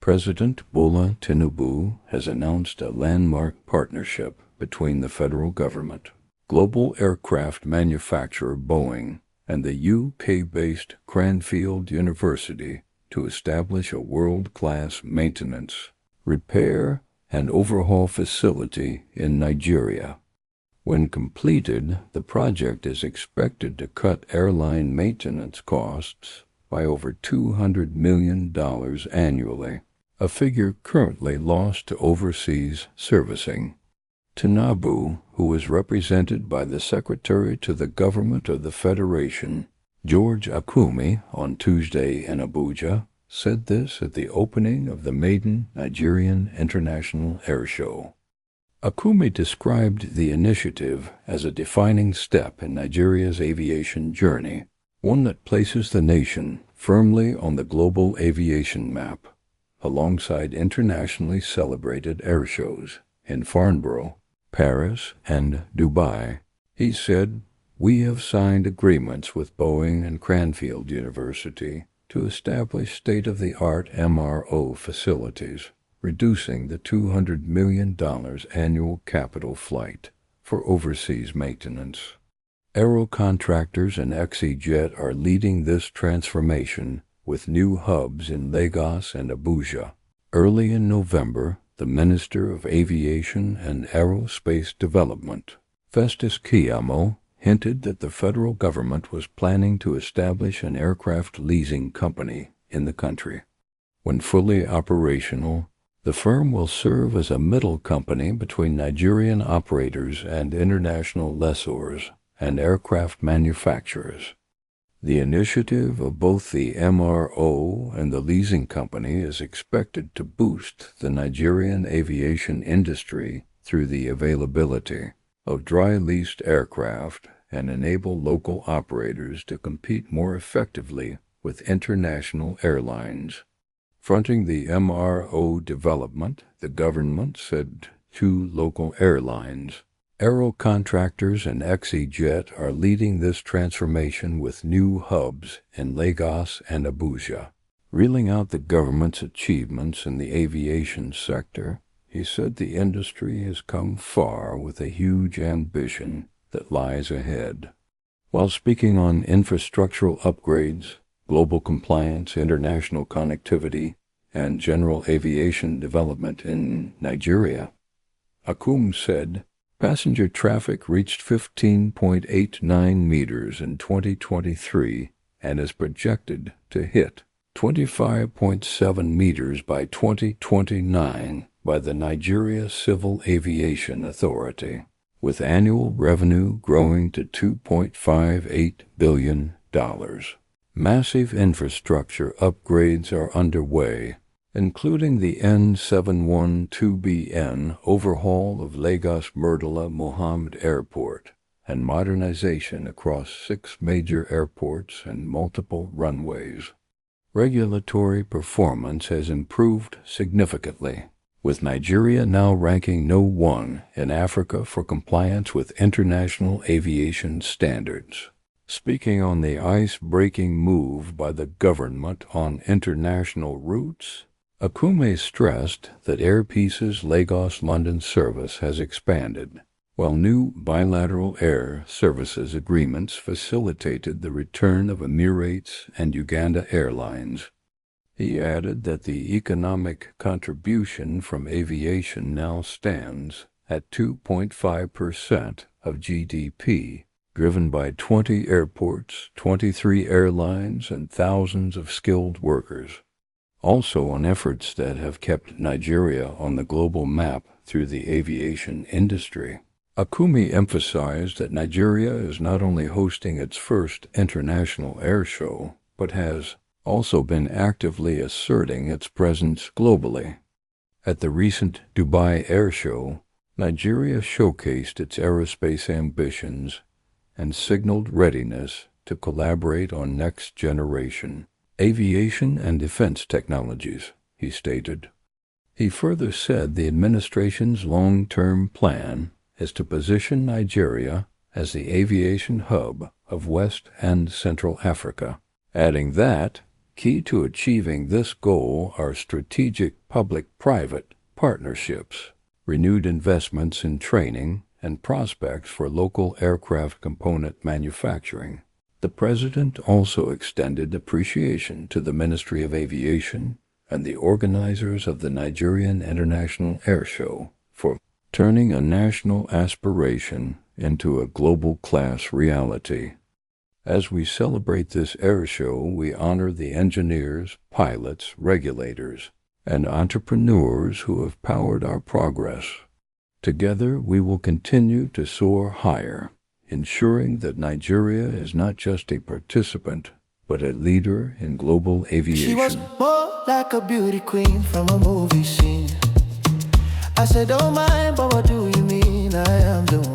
President Bola Tinubu has announced a landmark partnership between the federal government, global aircraft manufacturer Boeing, and the UK-based Cranfield University to establish a world-class maintenance, repair, and overhaul facility in Nigeria. When completed, the project is expected to cut airline maintenance costs by over $200 million annually, a figure currently lost to overseas servicing. Tinubu, who was represented by the Secretary to the Government of the Federation, George Akume, on Tuesday in Abuja, said this at the opening of the maiden Nigerian International Air Show. Akume described the initiative as a defining step in Nigeria's aviation journey, one that places the nation firmly on the global aviation map, alongside internationally celebrated air shows in Farnborough, Paris, and Dubai. He said, "We have signed agreements with Boeing and Cranfield University to establish state-of-the-art MRO facilities, reducing the $200 million annual capital flight for overseas maintenance. Aero contractors and ExeJet are leading this transformation with new hubs in Lagos and Abuja." Early in November, the Minister of Aviation and Aerospace Development, Festus Keyamo, hinted that the federal government was planning to establish an aircraft leasing company in the country. When fully operational, the firm will serve as a middle company between Nigerian operators and international lessors and aircraft manufacturers. The initiative of both the MRO and the leasing company is expected to boost the Nigerian aviation industry through the availability of dry leased aircraft and enable local operators to compete more effectively with international airlines. Fronting the MRO development, the government said 2 local airlines, Aero contractors and ExeJet, are leading this transformation with new hubs in Lagos and Abuja. Reeling out the government's achievements in the aviation sector, he said the industry has come far with a huge ambition that lies ahead. While speaking on infrastructural upgrades, global compliance, international connectivity, and general aviation development in Nigeria, Akume said, "Passenger traffic reached 15.89 meters in 2023 and is projected to hit 25.7 meters by 2029 by the Nigeria Civil Aviation Authority, with annual revenue growing to $2.58 billion. Massive infrastructure upgrades are underway, including the N712BN overhaul of Lagos Murtala Mohammed Airport and modernization across 6 major airports and multiple runways. Regulatory performance has improved significantly, with Nigeria now ranking No. 1 in Africa for compliance with international aviation standards. Speaking on the ice-breaking move by the government on international routes, Akume stressed that Air Peace's Lagos-London service has expanded, while new bilateral air services agreements facilitated the return of Emirates and Uganda Airlines. He added that the economic contribution from aviation now stands at 2.5% of GDP, driven by 20 airports, 23 airlines, and thousands of skilled workers. Also on efforts that have kept Nigeria on the global map through the aviation industry, Akume emphasized that Nigeria is not only hosting its first international air show, but has also been actively asserting its presence globally. At the recent Dubai Air Show, Nigeria showcased its aerospace ambitions and signaled readiness to collaborate on next-generation aviation and defense technologies, he stated. He further said the administration's long-term plan is to position Nigeria as the aviation hub of West and Central Africa, adding that Key to achieving this goal are strategic public-private partnerships, renewed investments in training, and prospects for local aircraft component manufacturing. The President also extended appreciation to the Ministry of Aviation and the organizers of the Nigerian International Air Show for turning a national aspiration into a global-class reality. As we celebrate this air show, we honor the engineers, pilots, regulators, and entrepreneurs who have powered our progress. Together, we will continue to soar higher, ensuring that Nigeria is not just a participant, but a leader in global aviation. She was more like a beauty queen from a movie scene. I said, don't mind, but what do you mean? I am the one.